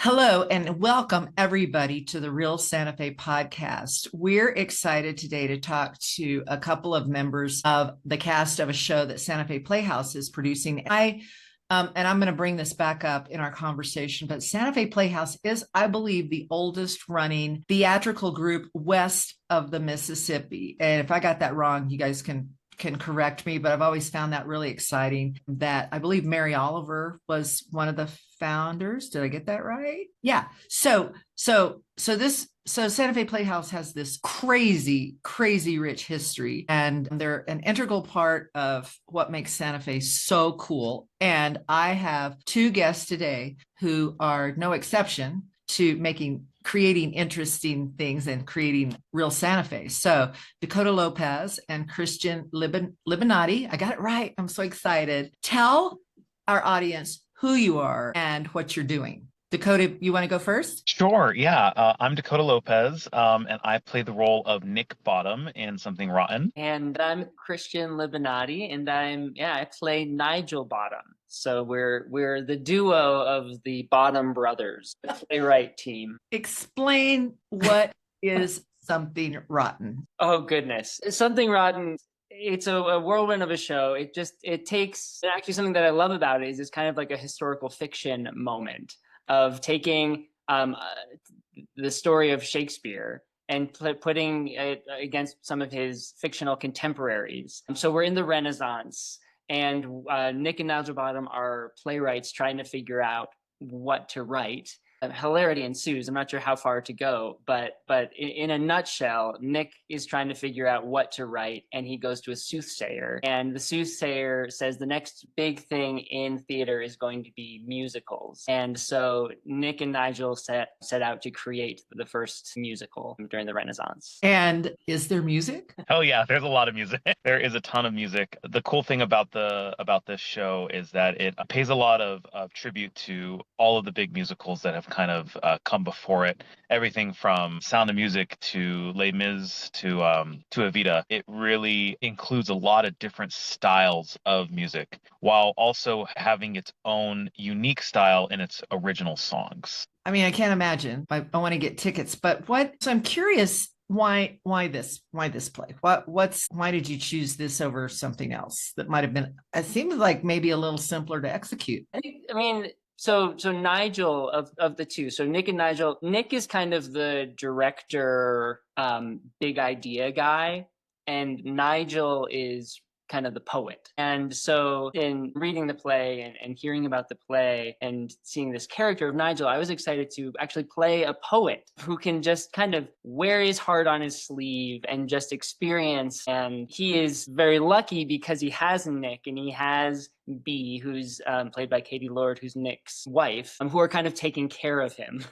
Hello and welcome everybody to the Real Santa Fe podcast. We're excited today to talk to a couple of members of the cast of a show that Santa Fe Playhouse is producing. And I'm going to bring this back up in our conversation, but Santa Fe Playhouse is, I believe, the oldest running theatrical group west of the Mississippi. And if I got that wrong, you guys can correct me, but I've always found that really exciting that I believe Mary Oliver was one of the founders. Did I get that right? Yeah. So Santa Fe Playhouse has this crazy, crazy rich history, and they're an integral part of what makes Santa Fe so cool. And I have two guests today who are no exception to creating interesting things and creating real Santa Fe. So Dakotah Lopez and Christian Libonati. I got it right. I'm so excited. Tell our audience who you are and what you're doing. Dakotah, you want to go first? Sure, yeah. I'm Dakotah Lopez, and I play the role of Nick Bottom in Something Rotten. And I'm Christian Libonati, and I play Nigel Bottom. So we're the duo of the Bottom brothers, the playwright team. Explain what is Something Rotten. Oh goodness, Something Rotten. It's a whirlwind of a show. It takes actually something that I love about it is it's kind of like a historical fiction moment of taking the story of Shakespeare and putting it against some of his fictional contemporaries. So we're in the Renaissance, and Nick and Nigel Bottom are playwrights trying to figure out what to write. Hilarity ensues. I'm not sure how far to go, but in a nutshell, Nick is trying to figure out what to write, and he goes to a soothsayer, and the soothsayer says the next big thing in theater is going to be musicals. And so Nick and Nigel set out to create the first musical during the Renaissance. And is there music? Oh yeah, there's a lot of music. There is a ton of music. The cool thing about this show is that it pays a lot of tribute to all of the big musicals that have kind of come before it. Everything from Sound of Music to Les Mis to Evita. It really includes a lot of different styles of music, while also having its own unique style in its original songs. I mean, I can't imagine. I want to get tickets, but so I'm curious, why this play? Why did you choose this over something else that might have been, it seems like maybe a little simpler to execute? I mean, so Nigel of the two, so Nick and Nigel, Nick is kind of the director, big idea guy, and Nigel is kind of the poet. And so in reading the play and hearing about the play and seeing this character of Nigel, I was excited to actually play a poet who can just kind of wear his heart on his sleeve and just experience. And he is very lucky because he has Nick and he has B, who's played by Katie Lord, who's Nick's wife, who are kind of taking care of him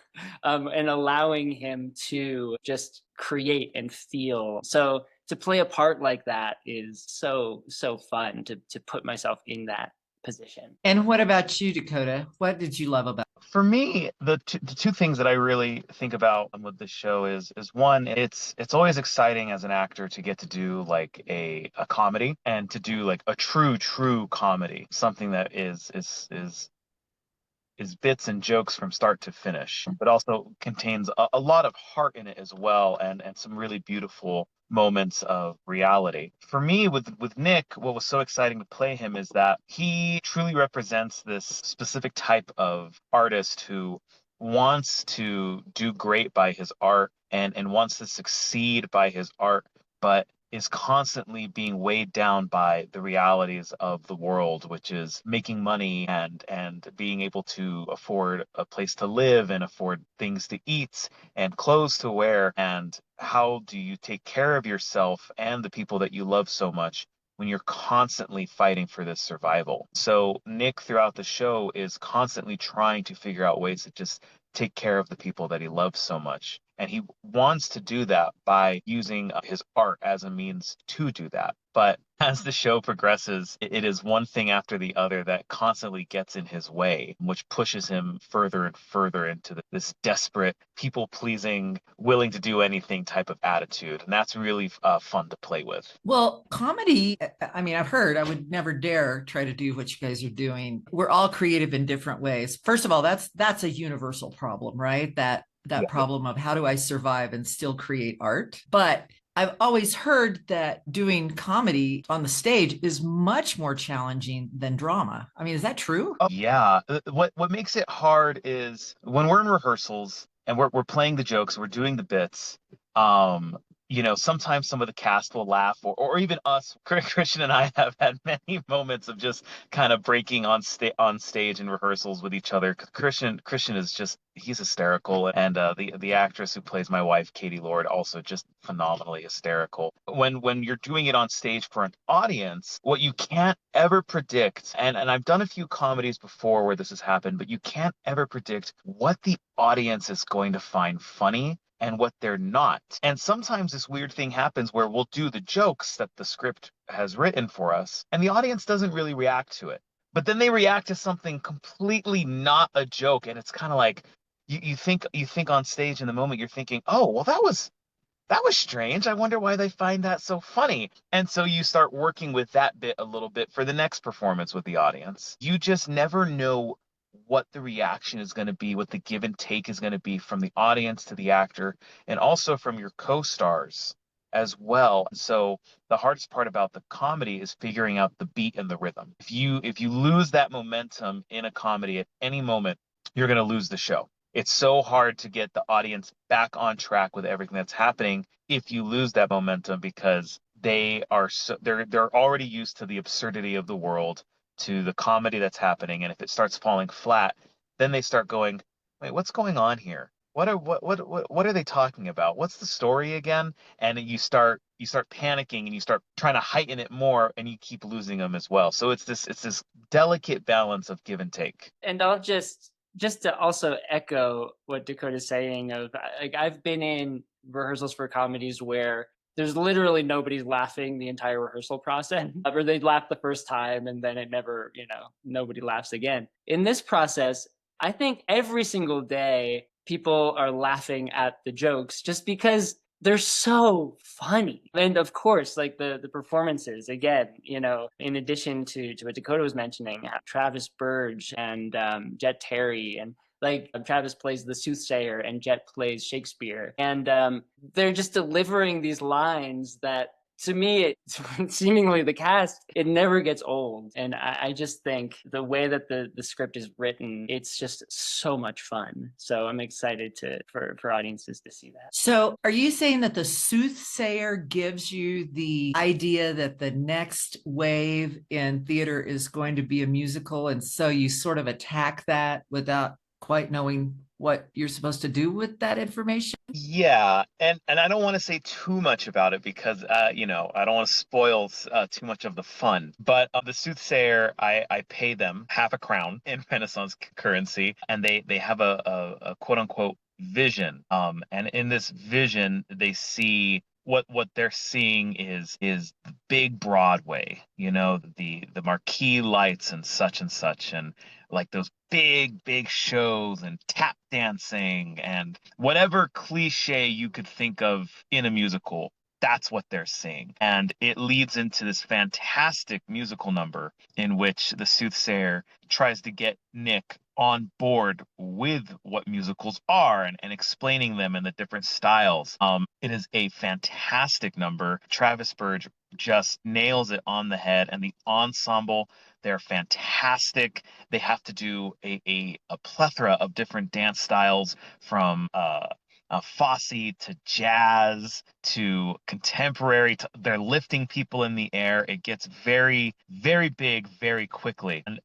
and allowing him to just create and feel. So to play a part like that is so fun to put myself in that position. And what about you, Dakotah? What did you love about it? For me, the two things that I really think about with this show is one, it's always exciting as an actor to get to do like a comedy and to do like a true comedy, something that is bits and jokes from start to finish, but also contains a lot of heart in it as well, and some really beautiful moments of reality. For me, with Nick, what was so exciting to play him is that he truly represents this specific type of artist who wants to do great by his art and wants to succeed by his art, but is constantly being weighed down by the realities of the world, which is making money and being able to afford a place to live and afford things to eat and clothes to wear. And how do you take care of yourself and the people that you love so much when you're constantly fighting for this survival? So Nick throughout the show is constantly trying to figure out ways to just take care of the people that he loves so much. And he wants to do that by using his art as a means to do that. But as the show progresses, it is one thing after the other that constantly gets in his way, which pushes him further and further into this desperate, people-pleasing, willing to do anything type of attitude. And that's really fun to play with. Well, comedy, I mean, I've heard, I would never dare try to do what you guys are doing. We're all creative in different ways. First of all, that's a universal problem, right? That Yeah. problem of how do I survive and still create art? But I've always heard that doing comedy on the stage is much more challenging than drama. I mean, is that true? Oh, yeah. What makes it hard is when we're in rehearsals and we're playing the jokes, we're doing the bits. Um, sometimes some of the cast will laugh, or even us. Christian and I have had many moments of just kind of breaking on stage in rehearsals with each other. 'Cause Christian is just he's hysterical, and the actress who plays my wife, Katie Lord, also just phenomenally hysterical. When you're doing it on stage for an audience, what you can't ever predict, and I've done a few comedies before where this has happened, but you can't ever predict what the audience is going to find funny and what they're not. And sometimes this weird thing happens where we'll do the jokes that the script has written for us, and the audience doesn't really react to it. But then they react to something completely not a joke, and it's kind of like you think on stage in the moment you're thinking, oh, well, that was strange. I wonder why they find that so funny. And so you start working with that bit a little bit for the next performance with the audience. You just never know what the reaction is going to be, what the give and take is going to be from the audience to the actor, and also from your co-stars as well. So the hardest part about the comedy is figuring out the beat and the rhythm. If you lose that momentum in a comedy at any moment, you're going to lose the show. It's so hard to get the audience back on track with everything that's happening if you lose that momentum, because they're already used to the absurdity of the world, to the comedy that's happening, and if it starts falling flat, then they start going, wait, what's going on here? What are they talking about? What's the story again? And you start panicking, and you start trying to heighten it more, and you keep losing them as well. So it's this delicate balance of give and take. And I'll just to also echo what Dakotah's saying, of like, I've been in rehearsals for comedies where there's literally nobody laughing the entire rehearsal process, or they laugh the first time and then it never, nobody laughs again. In this process, I think every single day people are laughing at the jokes just because they're so funny. And of course, like the performances, again, in addition to what Dakotah was mentioning, Travis Burge and Jet Terry, and like Travis plays the soothsayer and Jet plays Shakespeare. And they're just delivering these lines that, to me, seemingly the cast, it never gets old. And I just think the way that the script is written, it's just so much fun. So I'm excited for audiences to see that. So are you saying that the soothsayer gives you the idea that the next wave in theater is going to be a musical, and so you sort of attack that without quite knowing what you're supposed to do with that information? Yeah, and I don't want to say too much about it because I don't want to spoil too much of the fun. But the soothsayer, I pay them half a crown in Renaissance currency, and they have a quote unquote vision. And in this vision, they see what they're seeing is big Broadway, the marquee lights and such, and like those big shows and tap dancing and whatever cliche you could think of in a musical. That's what they're seeing. And it leads into this fantastic musical number in which the soothsayer tries to get Nick on board with what musicals are, and explaining them in the different styles. It is a fantastic number. Travis Burge just nails it on the head, and the ensemble, they're fantastic. They have to do a plethora of different dance styles, from Fosse to jazz to contemporary. They're lifting people in the air. It gets very, very big very quickly. And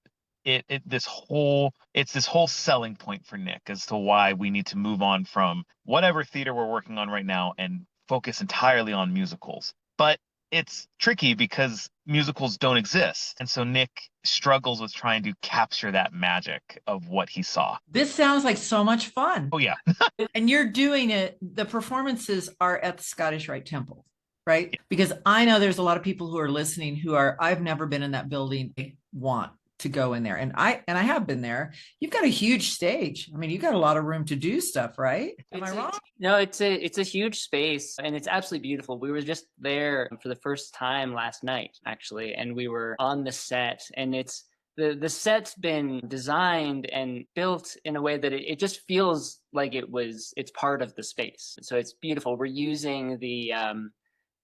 it's this whole selling point for Nick as to why we need to move on from whatever theater we're working on right now and focus entirely on musicals. But it's tricky because musicals don't exist. And so Nick struggles with trying to capture that magic of what he saw. This sounds like so much fun. Oh, yeah. And you're doing it, the performances are at the Scottish Rite Temple, right? Because I know there's a lot of people who are listening who I've never been in that building, they want to go in there. And I have been there. You've got a huge stage. I mean, you've got a lot of room to do stuff, right? Am I wrong? No, it's a huge space, and it's absolutely beautiful. We were just there for the first time last night, actually, and we were on the set, and the set's been designed and built in a way that it just feels like it's part of the space. So it's beautiful. We're using the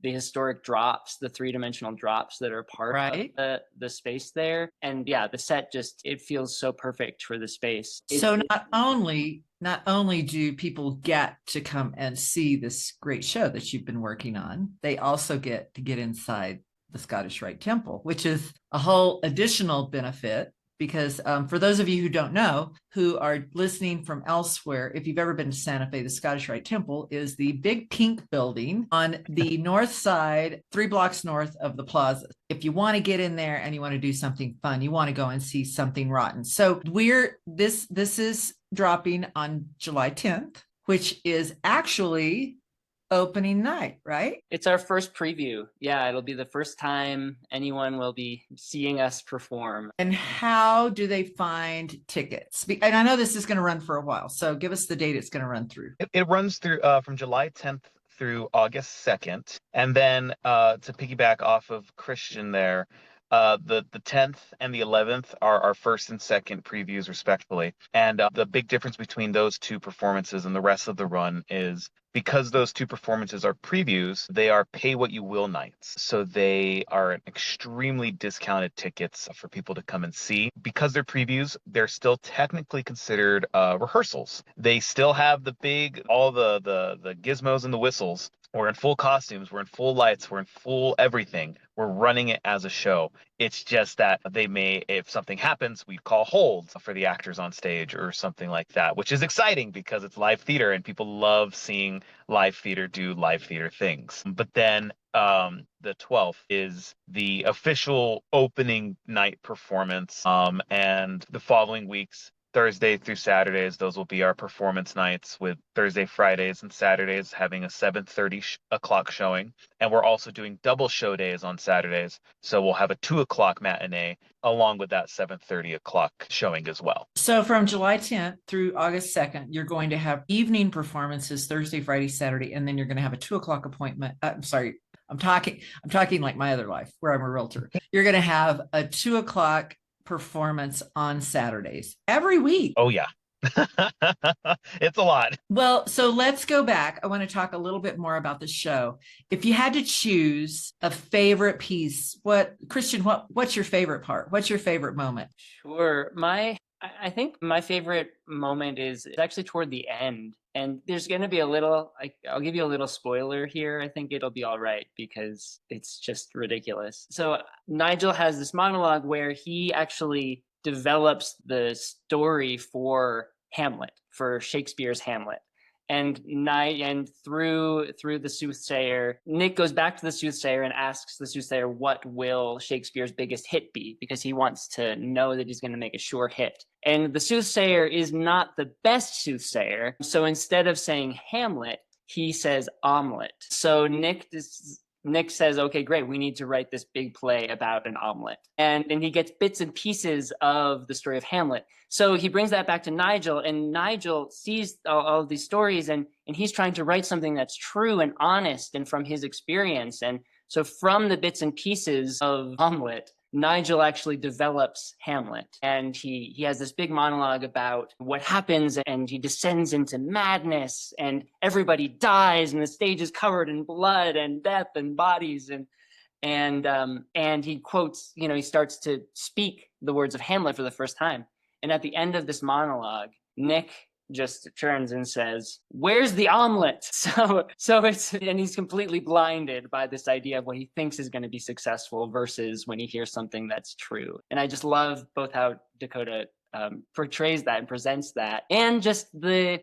historic drops, the three-dimensional drops that are part Right. of the space there. And yeah, the set just, it feels so perfect for the space. So not only do people get to come and see this great show that you've been working on, they also get to get inside the Scottish Rite Temple, which is a whole additional benefit. Because for those of you who don't know, who are listening from elsewhere, if you've ever been to Santa Fe, the Scottish Rite Temple is the big pink building on the north side, 3 blocks north of the plaza. If you want to get in there and you want to do something fun, you want to go and see something rotten. So this is dropping on July 10th, which is actually opening night, right? It's our first preview. Yeah, it'll be the first time anyone will be seeing us perform. And how do they find tickets? And I know this is going to run for a while, so give us the date it's going to run through. It runs through from July 10th through August 2nd. And then to piggyback off of Christian there, the 10th and the 11th are our first and second previews respectively. And the big difference between those two performances and the rest of the run is because those two performances are previews, they are pay what you will nights. So they are extremely discounted tickets for people to come and see. Because they're previews, they're still technically considered rehearsals. They still have all the gizmos and the whistles. We're in full costumes, we're in full lights, we're in full everything. We're running it as a show. It's just that if something happens, we call hold for the actors on stage or something like that, which is exciting because it's live theater and people love seeing live theater do live theater things. But then the 12th is the official opening night performance. And the following weeks, Thursday through Saturdays, those will be our performance nights, with Thursday, Fridays, and Saturdays having a 7:30 o'clock showing. And we're also doing double show days on Saturdays. So we'll have a 2 o'clock matinee along with that 7:30 o'clock showing as well. So from July 10th through August 2nd, you're going to have evening performances Thursday, Friday, Saturday, and then you're going to have a 2 o'clock appointment. I'm sorry, I'm talking like my other life where I'm a realtor. You're going to have a 2 o'clock performance on Saturdays every week. Oh, yeah. It's a lot. Well, so let's go back. I want to talk a little bit more about the show. If you had to choose a favorite piece, Christian, what's your favorite part? What's your favorite moment? Sure. I think my favorite moment is actually toward the end. And there's going to be I'll give you a little spoiler here. I think it'll be all right because it's just ridiculous. So Nigel has this monologue where he actually develops the story for Hamlet, for Shakespeare's Hamlet. And through the soothsayer, Nick goes back to the soothsayer and asks the soothsayer, what will Shakespeare's biggest hit be? Because he wants to know that he's going to make a sure hit. And the soothsayer is not the best soothsayer. So instead of saying Hamlet, he says omelet. So Nick says, okay, great, we need to write this big play about an omelet. And he gets bits and pieces of the story of Hamlet. So he brings that back to Nigel, and Nigel sees all of these stories, and he's trying to write something that's true and honest and from his experience. And so from the bits and pieces of Hamlet, Nigel actually develops Hamlet, and he has this big monologue about what happens, and he descends into madness, and everybody dies, and the stage is covered in blood and death and bodies, and he quotes, he starts to speak the words of Hamlet for the first time. And at the end of this monologue, Nick just turns and says, "Where's the omelet?" So and he's completely blinded by this idea of what he thinks is going to be successful versus when he hears something that's true. And I just love both how Dakotah portrays that and presents that, and just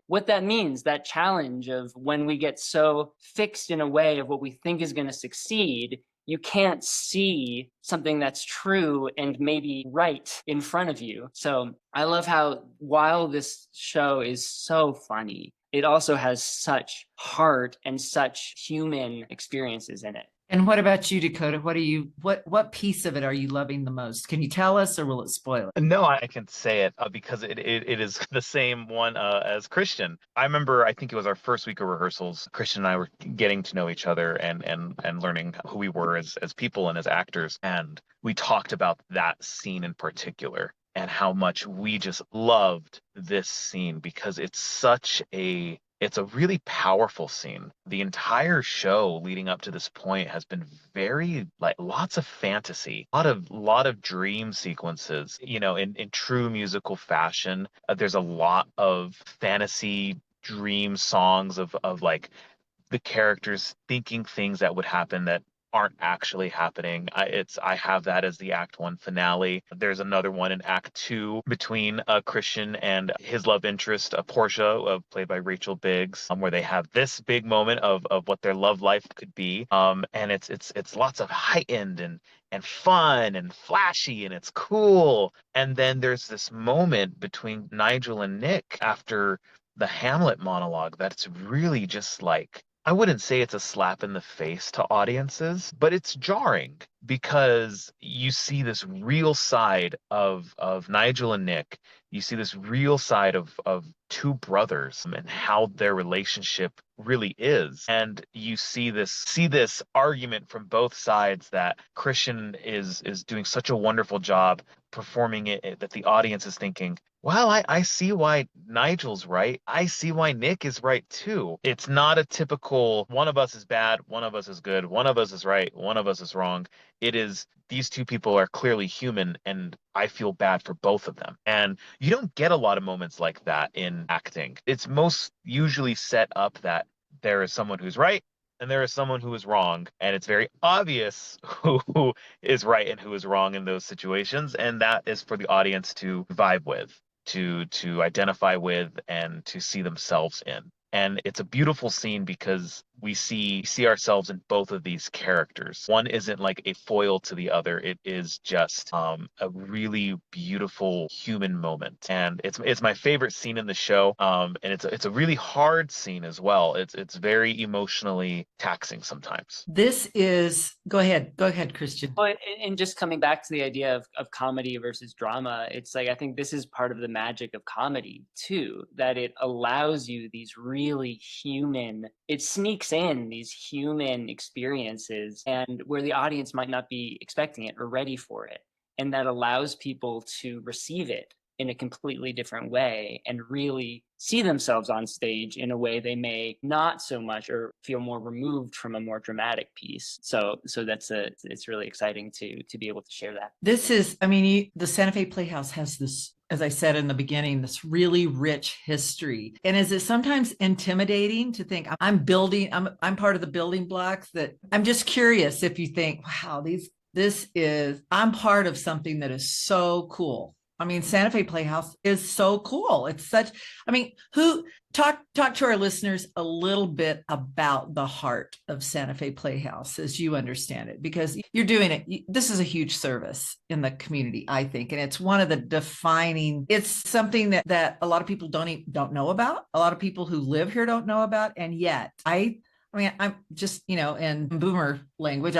what that means, that challenge of when we get so fixed in a way of what we think is going to succeed, you can't see something that's true and maybe right in front of you. So I love how while this show is so funny, it also has such heart and such human experiences in it. And what about you, Dakotah? What piece of it are you loving the most? Can you tell us, or will it spoil it? No, I can say it because it is the same one as Christian. I remember, I think it was our first week of rehearsals. Christian and I were getting to know each other and learning who we were as people and as actors. And we talked about that scene in particular and how much we just loved this scene because it's a really powerful scene. The entire show leading up to this point has been very like lots of fantasy, a lot of dream sequences, in true musical fashion. There's a lot of fantasy dream songs of like the characters thinking things that would happen that aren't actually happening. I have that as the Act One finale. There's another one in Act Two between Christian and his love interest, Portia, played by Rachel Biggs, where they have this big moment of what their love life could be. And it's lots of heightened and fun and flashy and it's cool. And then there's this moment between Nigel and Nick after the Hamlet monologue that's really just like I wouldn't say it's a slap in the face to audiences, but it's jarring because you see this real side of Nigel and Nick. You see this real side of two brothers and how their relationship really is. And you see this argument from both sides that Christian is doing such a wonderful job performing it that the audience is thinking, well, I see why Nigel's right. I see why Nick is right too. It's not a typical one of us is bad, one of us is good, one of us is right, one of us is wrong. It is these two people are clearly human, and I feel bad for both of them. And you don't get a lot of moments like that in acting. It's most usually set up that there is someone who's right and there is someone who is wrong. And it's very obvious who is right and who is wrong in those situations. And that is for the audience to vibe with, to identify with, and to see themselves in. And it's a beautiful scene because we see ourselves in both of these characters. One isn't like a foil to the other. It is just a really beautiful human moment. And it's my favorite scene in the show. And it's a really hard scene as well. It's very emotionally taxing sometimes. Go ahead, Christian. But and just coming back to the idea of comedy versus drama, it's like I think this is part of the magic of comedy too, that it allows you these really human, it sneaks in these human experiences and where the audience might not be expecting it or ready for it. And that allows people to receive it in a completely different way and really see themselves on stage in a way they may not so much or feel more removed from a more dramatic piece. So it's really exciting to be able to share that. The Santa Fe Playhouse has this, as I said in the beginning, this really rich history. And is it sometimes intimidating to think I'm part of the building blocks? That I'm just curious if you think, wow, I'm part of something that is so cool. Santa Fe Playhouse is so cool. Who talk to our listeners a little bit about the heart of Santa Fe Playhouse as you understand it, because you're doing it. This is a huge service in the community, I think, and it's one of the defining. It's something that a lot of people don't know about. A lot of people who live here don't know about, and yet I'm just in boomer language.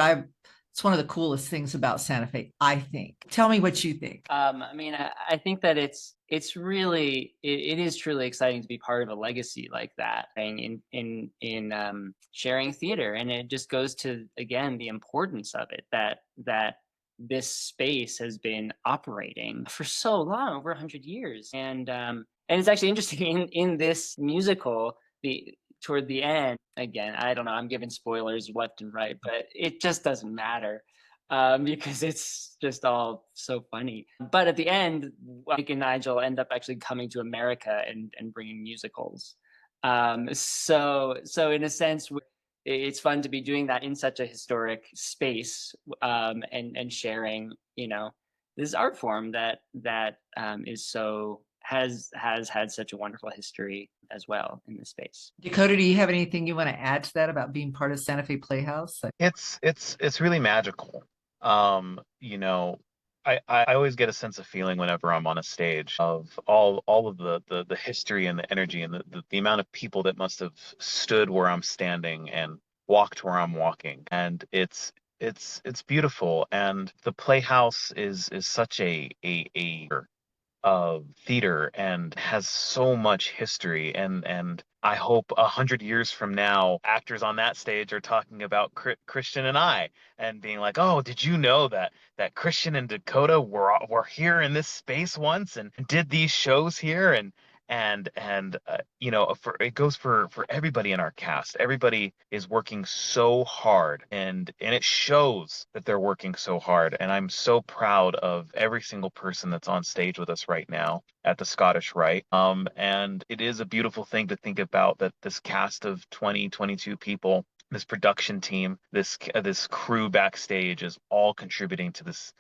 It's one of the coolest things about Santa Fe, I think. Tell me what you think. I think that it is truly exciting to be part of a legacy like that in sharing theater, and it just goes to again the importance of it that this space has been operating for so long, over 100 years, and it's actually interesting in this musical toward the end, again, I don't know, I'm giving spoilers left and right, but it just doesn't matter because it's just all so funny. But at the end, Nick and Nigel end up actually coming to America and bringing musicals. So in a sense, it's fun to be doing that in such a historic space and sharing, this art form that is so has had such a wonderful history as well in this space. Dakotah, do you have anything you want to add to that about being part of Santa Fe Playhouse? It's really magical. I always get a sense of feeling whenever I'm on a stage of all of the history and the energy and the amount of people that must have stood where I'm standing and walked where I'm walking, and it's beautiful. And the Playhouse is such a of theater and has so much history, and I hope 100 years from now actors on that stage are talking about Christian and I, and being like, oh, did you know that Christian and Dakotah were here in this space once and did these shows here, and you know, for it goes for everybody in our cast. Everybody is working so hard, and it shows that they're working so hard. And I'm so proud of every single person that's on stage with us right now at the Scottish Rite. And it is a beautiful thing to think about that this cast of 22 people, this production team, this crew backstage is all contributing to this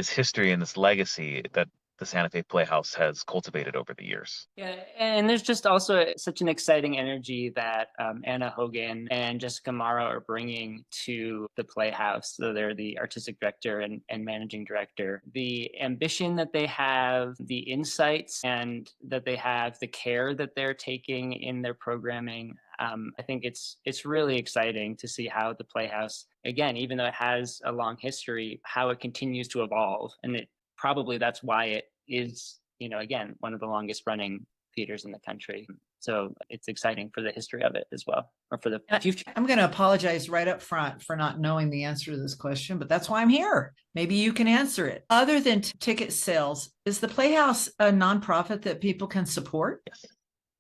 history and this legacy that the Santa Fe Playhouse has cultivated over the years. Yeah, and there's just also such an exciting energy that Anna Hogan and Jessica Mara are bringing to the Playhouse. So they're the artistic director and managing director. The ambition that they have, the insights and that they have, the care that they're taking in their programming. I think it's really exciting to see how the Playhouse, again, even though it has a long history, how it continues to evolve. And it probably that's why it is, you know, again, one of the longest running theaters in the country. So it's exciting for the history of it as well, or for the future. I'm going to apologize right up front for not knowing the answer to this question, but that's why I'm here. Maybe you can answer it. Other than ticket sales, is the Playhouse a nonprofit that people can support? Yes.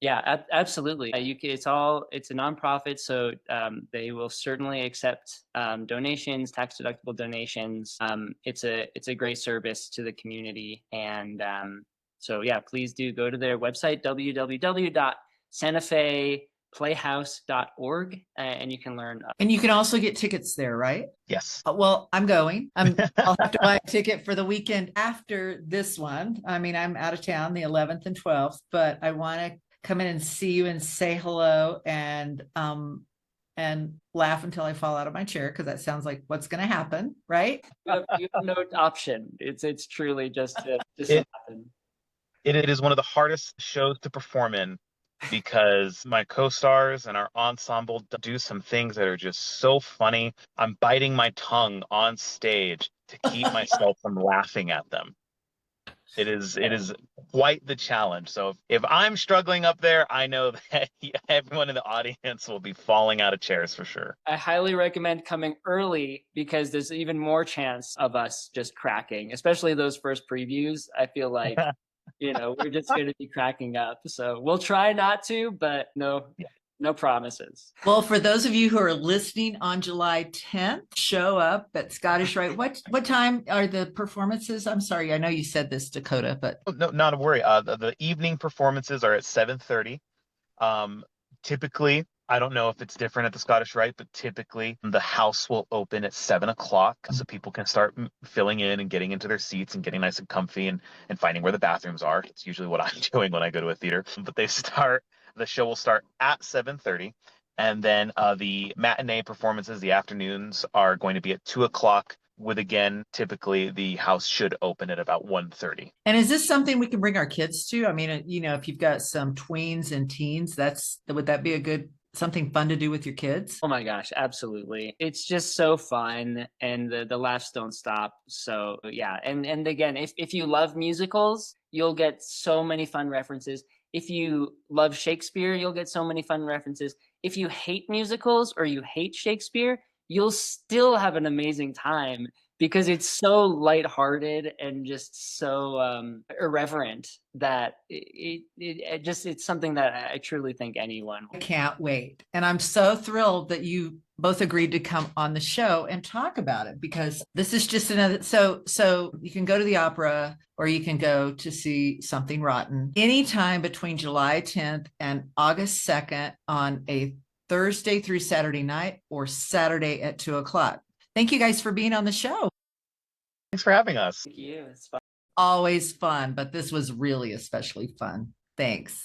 Yeah, absolutely. It's a nonprofit, so they will certainly accept donations, tax deductible donations. It's a great service to the community, and so yeah, please do go to their website www.santafeplayhouse.org, and you can learn. And you can also get tickets there, right? Yes. Well, I'm going. I'll have to buy a ticket for the weekend after this one. I mean, I'm out of town the 11th and 12th, but I want to come in and see you and say hello and laugh until I fall out of my chair, because that sounds like what's going to happen, right? You have no option. It's truly just happen. It is one of the hardest shows to perform in because my co-stars and our ensemble do some things that are just so funny. I'm biting my tongue on stage to keep myself from laughing at them. It is quite the challenge. So if I'm struggling up there, I know that everyone in the audience will be falling out of chairs for sure. I highly recommend coming early because there's even more chance of us just cracking, especially those first previews. I feel like, you know, we're just going to be cracking up. So we'll try not to, but no promises. Well, for those of you who are listening on July 10th, show up at Scottish Rite. What time are the performances? I'm sorry, I know you said this, Dakotah, but No, not a worry. The evening performances are at 7:30. Typically, I don't know if it's different at the Scottish Rite, but typically the house will open at 7 o'clock, so people can start filling in and getting into their seats and getting nice and comfy and finding where the bathrooms are. It's usually what I'm doing when I go to a theater. But the show will start at 7:30, and then the matinee performances, the afternoons, are going to be at 2 o'clock. With, again, typically the house should open at about 1:30. And is this something we can bring our kids to? I mean, you know, if you've got some tweens and teens, would that be a good something fun to do with your kids? Oh my gosh, absolutely. It's just so fun, and the laughs don't stop. So yeah, and again, if you love musicals, you'll get so many fun references. If you love Shakespeare, you'll get so many fun references. If you hate musicals or you hate Shakespeare, you'll still have an amazing time because it's so lighthearted and just so irreverent that it's something that I truly think anyone. I can't wait. And I'm so thrilled that you both agreed to come on the show and talk about it, because this is just another, so you can go to the opera or you can go to see Something Rotten anytime between July 10th and August 2nd on a Thursday through Saturday night or Saturday at 2 o'clock. Thank you guys for being on the show. Thanks for having us. Thank you. It's fun. Always fun, but this was really especially fun. Thanks.